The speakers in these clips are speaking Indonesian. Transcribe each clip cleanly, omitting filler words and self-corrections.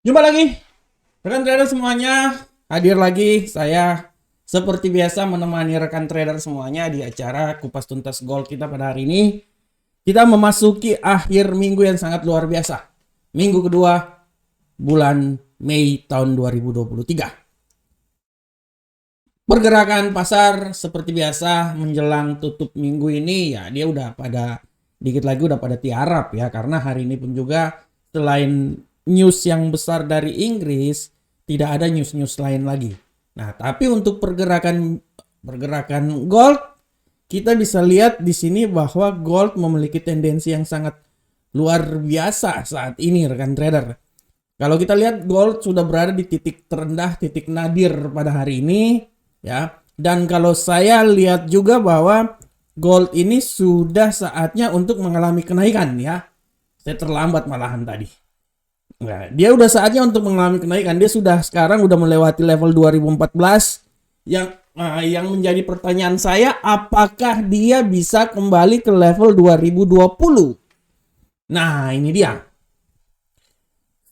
Jumpa lagi, rekan trader semuanya. Hadir lagi saya seperti biasa menemani rekan trader semuanya di acara Kupas Tuntas Gold kita pada hari ini. Kita memasuki akhir minggu yang sangat luar biasa. Minggu kedua bulan Mei tahun 2023. Pergerakan pasar seperti biasa menjelang tutup minggu ini ya dia udah pada dikit lagi udah pada tiarap ya, karena hari ini pun juga selain news yang besar dari Inggris tidak ada news-news lain lagi. Nah, tapi untuk pergerakan gold kita bisa lihat di sini bahwa gold memiliki tendensi yang sangat luar biasa saat ini rekan trader. Kalau kita lihat gold sudah berada di titik terendah, titik nadir pada hari ini ya. Dan kalau saya lihat juga bahwa gold ini sudah saatnya untuk mengalami kenaikan ya. Saya terlambat malahan tadi. Nah, dia udah saatnya untuk mengalami kenaikan. Dia sudah sekarang udah melewati level 2014 yang menjadi pertanyaan saya, apakah dia bisa kembali ke level 2020? Nah, ini dia.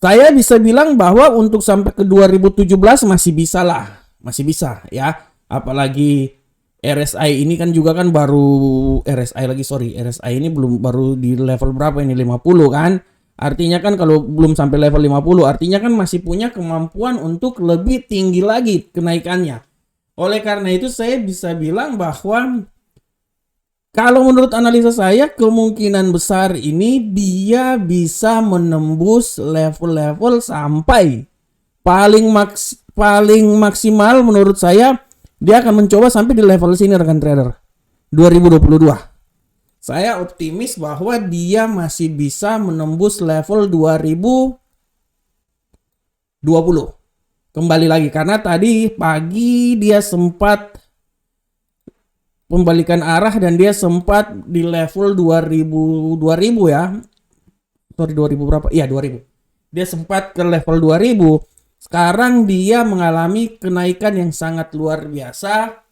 Saya bisa bilang bahwa untuk sampai ke 2017 masih bisa lah. Masih bisa ya. Apalagi RSI ini kan juga kan baru RSI ini belum baru di level berapa ini 50 kan. Artinya kan kalau belum sampai level 50 artinya kan masih punya kemampuan untuk lebih tinggi lagi kenaikannya. Oleh karena itu saya bisa bilang bahwa kalau menurut analisa saya kemungkinan besar ini dia bisa menembus level-level sampai paling maksimal menurut saya dia akan mencoba sampai di level sini rekan trader 2022. Saya optimis bahwa dia masih bisa menembus level 2020. Kembali lagi karena tadi pagi dia sempat pembalikan arah dan dia sempat di level 2000 ya. Sorry 2000 berapa? Iya 2000. Dia sempat ke level 2000. Sekarang dia mengalami kenaikan yang sangat luar biasa.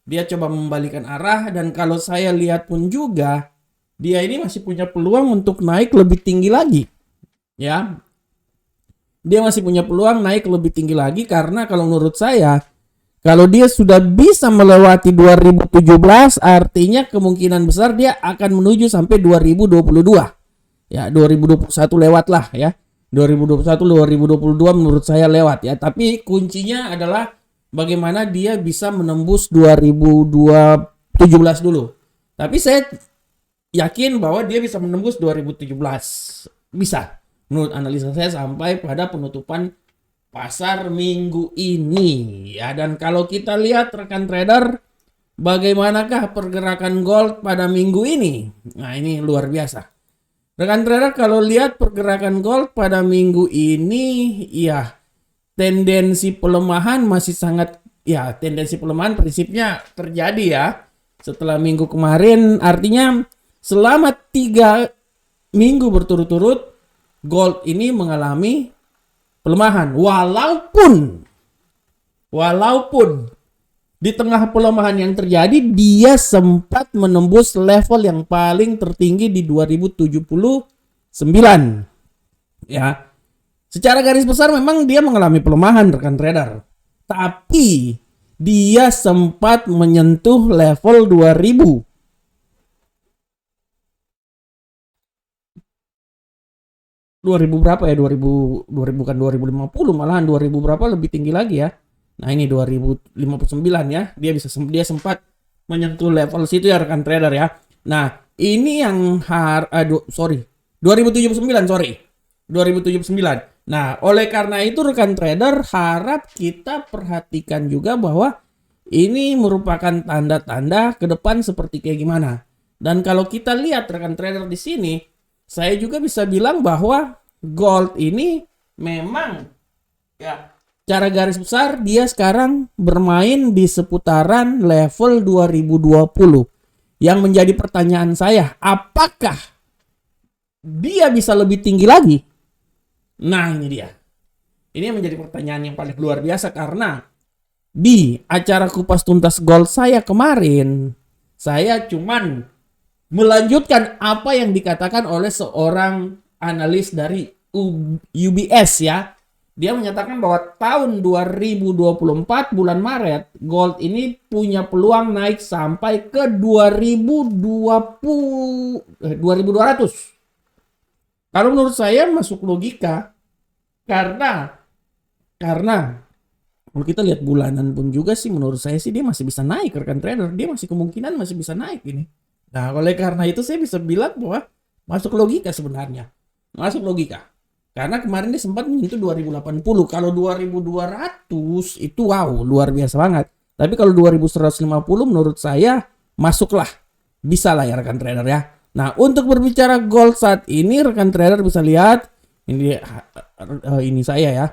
Dia coba membalikan arah dan kalau saya lihat pun juga dia ini masih punya peluang untuk naik lebih tinggi lagi. Ya. Dia masih punya peluang naik lebih tinggi lagi karena kalau menurut saya kalau dia sudah bisa melewati 2017 artinya kemungkinan besar dia akan menuju sampai 2022. Ya, 2021 lewat lah ya. 2021 2022 menurut saya lewat ya, tapi kuncinya adalah bagaimana dia bisa menembus 2017 dulu. Tapi saya yakin bahwa dia bisa menembus 2017. Bisa. Menurut analisa saya sampai pada penutupan pasar minggu ini. Ya, dan kalau kita lihat rekan trader, bagaimanakah pergerakan gold pada minggu ini? Nah, ini luar biasa. Rekan trader kalau lihat pergerakan gold pada minggu ini, ya tendensi pelemahan masih sangat, ya tendensi pelemahan prinsipnya terjadi ya setelah minggu kemarin. Artinya selama 3 minggu berturut-turut gold ini mengalami pelemahan. Walaupun di tengah pelemahan yang terjadi dia sempat menembus level yang paling tertinggi di 2079. Ya. Secara garis besar memang dia mengalami pelemahan rekan trader. Tapi dia sempat menyentuh level 2000. Berapa ya? 2000 kan 2050 malahan 2000 berapa lebih tinggi lagi ya. Nah, ini 2059 ya. Dia sempat menyentuh level situ ya rekan trader ya. Nah, ini yang 2079 sorry. 2079. Nah, oleh karena itu rekan trader harap kita perhatikan juga bahwa ini merupakan tanda-tanda ke depan seperti kayak gimana. Dan kalau kita lihat rekan trader di sini, saya juga bisa bilang bahwa gold ini memang ya cara garis besar dia sekarang bermain di seputaran level 2020. Yang menjadi pertanyaan saya, apakah dia bisa lebih tinggi lagi? Nah, ini dia. Ini menjadi pertanyaan yang paling luar biasa karena di acara Kupas Tuntas Gold saya kemarin, saya cuman melanjutkan apa yang dikatakan oleh seorang analis dari UBS ya. Dia menyatakan bahwa tahun 2024 bulan Maret, gold ini punya peluang naik sampai ke 2200. Kalau menurut saya masuk logika, karena kalau kita lihat bulanan pun juga sih, menurut saya sih dia masih bisa naik, rekan trader. Dia masih kemungkinan masih bisa naik ini. Nah, oleh karena itu saya bisa bilang bahwa masuk logika sebenarnya. Masuk logika. Karena kemarin dia sempat menyentuh 2080. Kalau 2200 itu wow, luar biasa banget. Tapi kalau 2150 menurut saya masuklah. Bisa lah ya rekan trader ya. Nah, untuk berbicara gold saat ini, rekan trader bisa lihat ini saya ya.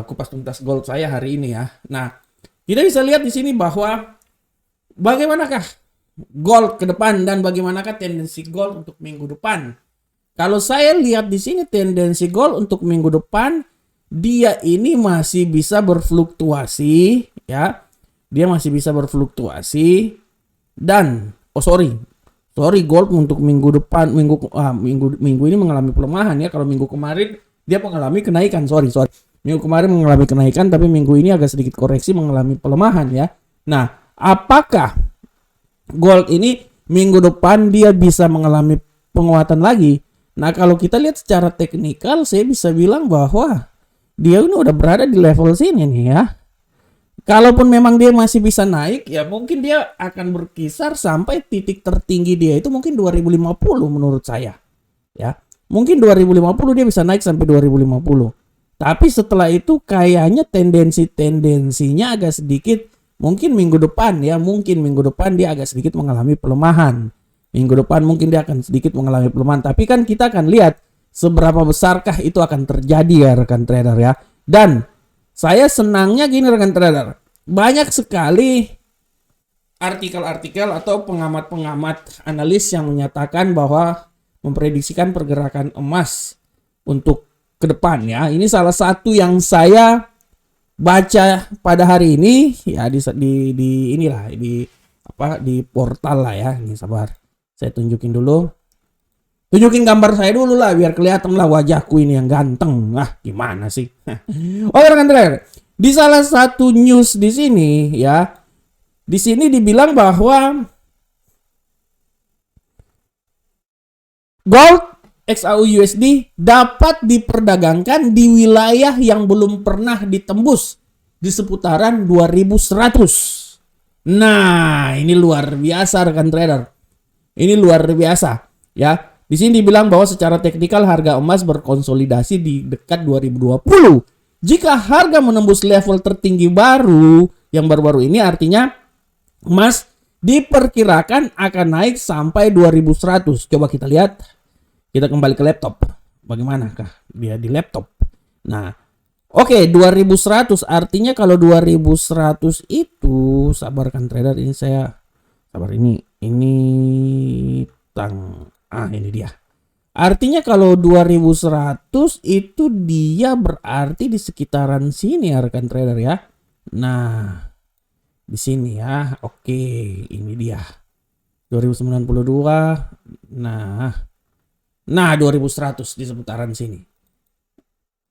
Kupas tuntas gold saya hari ini ya. Nah, kita bisa lihat di sini bahwa bagaimanakah gold ke depan dan bagaimanakah tendensi gold untuk minggu depan. Kalau saya lihat di sini tendensi gold untuk minggu depan, dia ini masih bisa berfluktuasi ya. Dia masih bisa berfluktuasi dan gold untuk minggu depan minggu ini mengalami pelemahan ya. Kalau minggu kemarin dia mengalami kenaikan. Minggu kemarin mengalami kenaikan, tapi minggu ini agak sedikit koreksi mengalami pelemahan ya. Nah, apakah gold ini minggu depan dia bisa mengalami penguatan lagi? Nah, kalau kita lihat secara teknikal, saya bisa bilang bahwa dia ini udah berada di level sini nih ya. Kalaupun memang dia masih bisa naik, ya mungkin dia akan berkisar sampai titik tertinggi dia itu mungkin 2050 menurut saya. Ya, mungkin 2050 dia bisa naik sampai 2050. Tapi setelah itu kayaknya tendensinya agak sedikit, mungkin minggu depan dia agak sedikit mengalami pelemahan. Minggu depan mungkin dia akan sedikit mengalami pelemahan. Tapi kan kita akan lihat seberapa besarkah itu akan terjadi ya rekan trader ya. Dan saya senangnya gini rekan trader. Banyak sekali artikel-artikel atau pengamat-pengamat analis yang menyatakan bahwa memprediksikan pergerakan emas untuk ke depan ya. Ini salah satu yang saya baca pada hari ini ya di portal lah ya. Ini sabar. Saya tunjukin gambar saya dulu lah biar kelihatan lah wajahku ini yang ganteng. Gimana sih? Oke rekan trader. Di salah satu news di sini ya. Di sini dibilang bahwa gold XAU/USD dapat diperdagangkan di wilayah yang belum pernah ditembus di seputaran 2100. Nah, ini luar biasa rekan trader. Ini luar biasa ya. Di sini dibilang bahwa secara teknikal harga emas berkonsolidasi di dekat 2020. Jika harga menembus level tertinggi baru yang baru-baru ini, artinya emas diperkirakan akan naik sampai 2100. Coba kita lihat. Kita kembali ke laptop. Bagaimanakah dia di laptop? Nah, oke, 2100 artinya kalau 2100 itu sabarkan trader ini ini dia. Artinya kalau 2100 itu dia berarti di sekitaran sini ya rekan trader ya. Nah, di sini ya. Oke, ini dia. 2092. Nah 2100 di seputaran sini.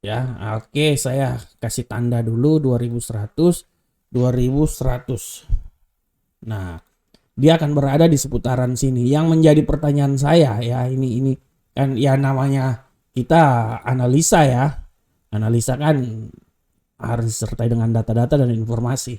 Ya, oke, saya kasih tanda dulu 2100. Nah, dia akan berada di seputaran sini. Yang menjadi pertanyaan saya ya, ini kan ya namanya kita analisa ya. Analisa kan harus disertai dengan data-data dan informasi.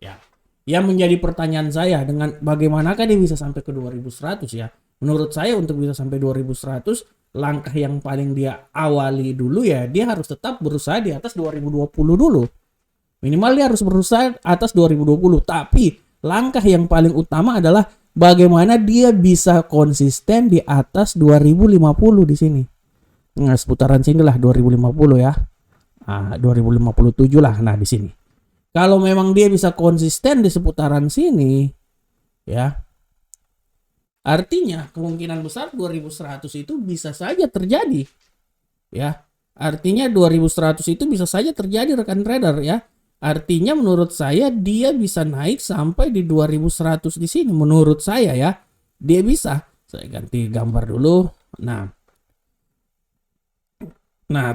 Ya. Yang menjadi pertanyaan saya dengan bagaimanakah dia bisa sampai ke 2100 ya? Menurut saya untuk bisa sampai 2100, langkah yang paling dia awali dulu ya, dia harus tetap berusaha di atas 2020 dulu. Minimal dia harus berusaha atas 2020. Tapi langkah yang paling utama adalah bagaimana dia bisa konsisten di atas 2050 di sini. Nah, seputaran sini lah 2050 ya. 2057 lah. Nah, di sini. Kalau memang dia bisa konsisten di seputaran sini, ya. Artinya kemungkinan besar 2100 itu bisa saja terjadi. Ya. Artinya 2100 itu bisa saja terjadi rekan trader ya. Artinya menurut saya dia bisa naik sampai di 2100 di sini menurut saya ya. Dia bisa. Saya ganti gambar dulu. Nah,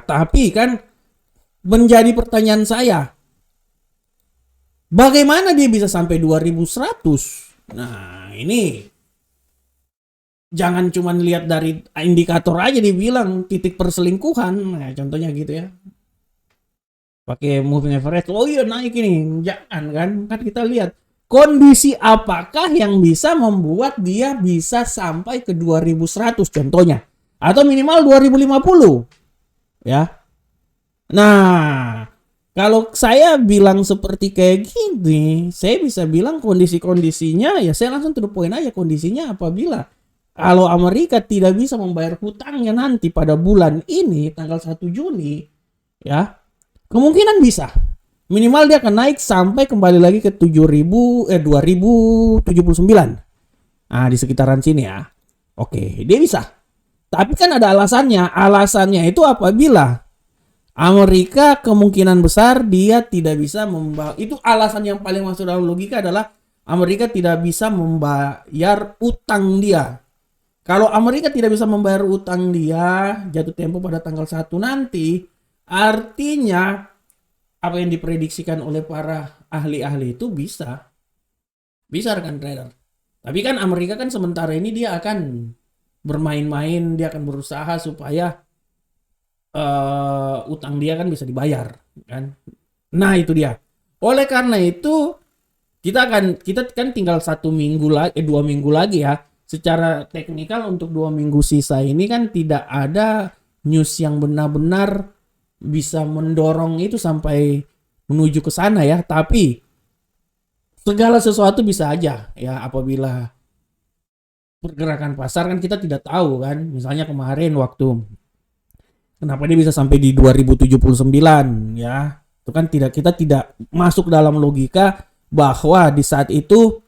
tapi kan menjadi pertanyaan saya, bagaimana dia bisa sampai 2100? Nah, ini jangan cuma lihat dari indikator aja dibilang titik perselingkuhan. Nah, contohnya gitu ya. Pakai moving average. Oh iya naik ini. Jangan kan. Kan kita lihat kondisi apakah yang bisa membuat dia bisa sampai ke 2100 contohnya. Atau minimal 2050. Ya. Nah, kalau saya bilang seperti kayak gini, saya bisa bilang kondisi-kondisinya ya saya langsung to the point aja, kondisinya apabila kalau Amerika tidak bisa membayar hutangnya nanti pada bulan ini tanggal 1 Juni ya, kemungkinan bisa. Minimal dia akan naik sampai kembali lagi ke 2079. Nah, di sekitaran sini ya. Oke, dia bisa. Tapi kan ada alasannya. Alasannya itu apabila Amerika kemungkinan besar dia tidak bisa membayar. Itu alasan yang paling masuk dalam logika adalah Amerika tidak bisa membayar utang dia. Kalau Amerika tidak bisa membayar utang dia jatuh tempo pada tanggal 1 nanti, artinya apa yang diprediksikan oleh para ahli-ahli itu bisa rekan trader. Tapi kan Amerika kan sementara ini dia akan bermain-main, dia akan berusaha supaya utang dia kan bisa dibayar kan. Nah itu dia. Oleh karena itu kita kan tinggal 1 minggu lagi, 2 minggu lagi ya. Secara teknikal untuk 2 minggu sisa ini kan tidak ada news yang benar-benar bisa mendorong itu sampai menuju ke sana ya. Tapi segala sesuatu bisa aja ya apabila pergerakan pasar kan kita tidak tahu kan. Misalnya kemarin waktu kenapa dia bisa sampai di 2079 ya. Itu kan kita tidak masuk dalam logika bahwa di saat itu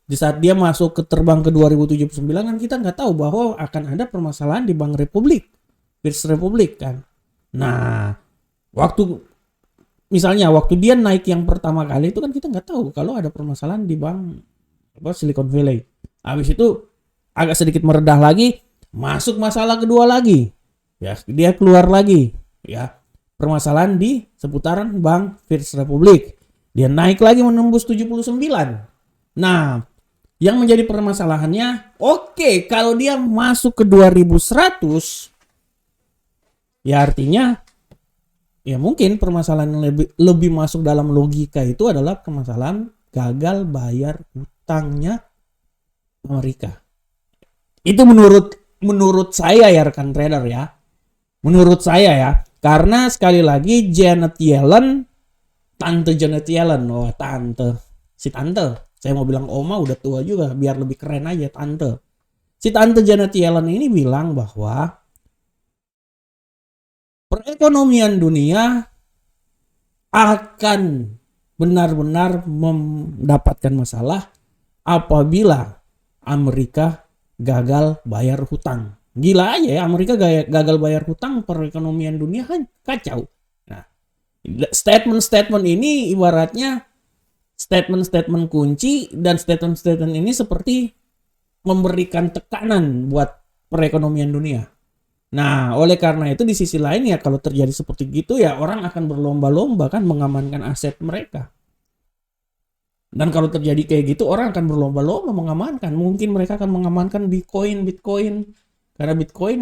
di saat dia masuk ke terbang ke 2079 kan kita nggak tahu bahwa akan ada permasalahan di Bank Republik, First Republic kan. Nah, misalnya waktu dia naik yang pertama kali itu kan kita nggak tahu kalau ada permasalahan di Bank Silicon Valley. Habis itu agak sedikit meredah lagi, masuk masalah kedua lagi. Ya, dia keluar lagi ya. Permasalahan di seputaran Bank First Republic. Dia naik lagi menembus 79. Nah, yang menjadi permasalahannya, oke, kalau dia masuk ke 2100 ya artinya ya mungkin permasalahan yang lebih masuk dalam logika itu adalah permasalahan gagal bayar hutangnya Amerika. Itu menurut saya ya rekan trader ya. Menurut saya ya, karena sekali lagi Janet Yellen, Tante Janet Yellen, si tante. Saya mau bilang oma udah tua juga, biar lebih keren aja tante. Si Tante Janet Yellen ini bilang bahwa perekonomian dunia akan benar-benar mendapatkan masalah apabila Amerika gagal bayar hutang. Gila aja ya, Amerika gagal bayar hutang, perekonomian dunia kan kacau. Nah, statement-statement ini ibaratnya statement-statement kunci, dan statement-statement ini seperti memberikan tekanan buat perekonomian dunia. Nah, oleh karena itu di sisi lain ya kalau terjadi seperti gitu ya orang akan berlomba-lomba kan mengamankan aset mereka. Dan kalau terjadi kayak gitu orang akan berlomba-lomba mengamankan. Mungkin mereka akan mengamankan Bitcoin. Karena Bitcoin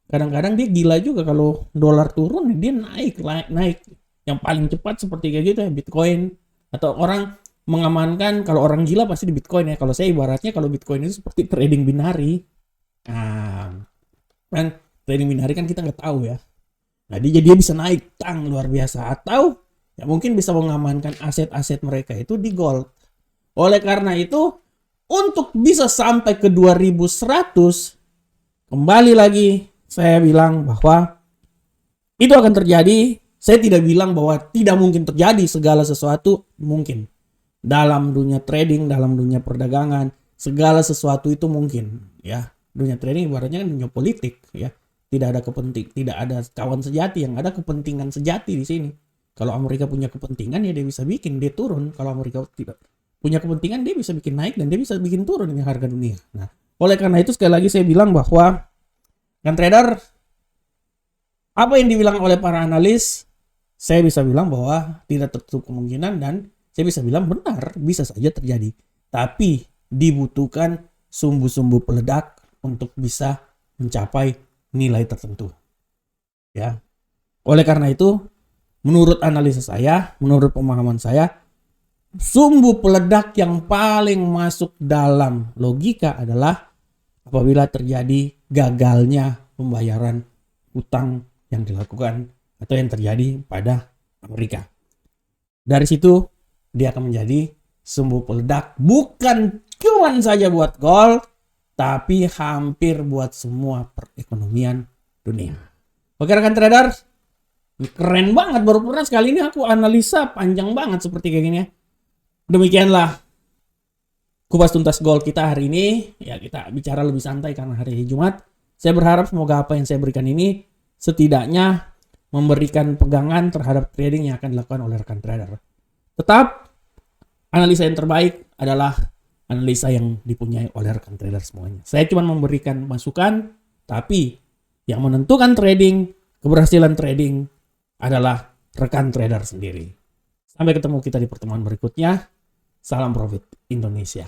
kadang-kadang dia gila juga, kalau dolar turun dia naik. Yang paling cepat seperti kayak gitu ya Bitcoin. Atau orang mengamankan, kalau orang gila pasti di Bitcoin ya. Kalau saya ibaratnya kalau Bitcoin itu seperti trading binari. Nah, kan trading binari kan kita nggak tahu ya. Nah dia bisa naik luar biasa. Atau ya mungkin bisa mengamankan aset-aset mereka itu di gold. Oleh karena itu untuk bisa sampai ke 2100, kembali lagi saya bilang bahwa itu akan terjadi. Saya tidak bilang bahwa tidak mungkin terjadi, segala sesuatu mungkin. Dalam dunia trading, dalam dunia perdagangan, segala sesuatu itu mungkin ya. Dunia trading ibaratnya kan dunia politik ya. Tidak ada kawan sejati, yang ada kepentingan sejati di sini. Kalau Amerika punya kepentingan ya dia bisa bikin dia turun. Kalau Amerika tidak punya kepentingan dia bisa bikin naik, dan dia bisa bikin turun dengan harga dunia. Nah, oleh karena itu sekali lagi saya bilang bahwa kan trader, apa yang dibilang oleh para analis saya bisa bilang bahwa tidak tertutup kemungkinan dan saya bisa bilang benar, bisa saja terjadi. Tapi dibutuhkan sumbu-sumbu peledak untuk bisa mencapai nilai tertentu. Ya. Oleh karena itu, menurut analisa saya, menurut pemahaman saya, sumbu peledak yang paling masuk dalam logika adalah apabila terjadi gagalnya pembayaran utang yang dilakukan atau yang terjadi pada Amerika. Dari situ dia akan menjadi sumbu peledak bukan cuma saja buat gold, tapi hampir buat semua perekonomian dunia. Oke rekan trader, keren banget, baru pernah sekali ini aku analisa panjang banget seperti kayak gini ya. Demikianlah kupas tuntas gold kita hari ini. Ya, kita bicara lebih santai karena hari Jumat. Saya berharap semoga apa yang saya berikan ini setidaknya memberikan pegangan terhadap trading yang akan dilakukan oleh rekan trader. Tetap analisa yang terbaik adalah analisa yang dipunyai oleh rekan trader semuanya. Saya cuma memberikan masukan, tapi yang menentukan trading, keberhasilan trading adalah rekan trader sendiri. Sampai ketemu kita di pertemuan berikutnya. Salam profit Indonesia.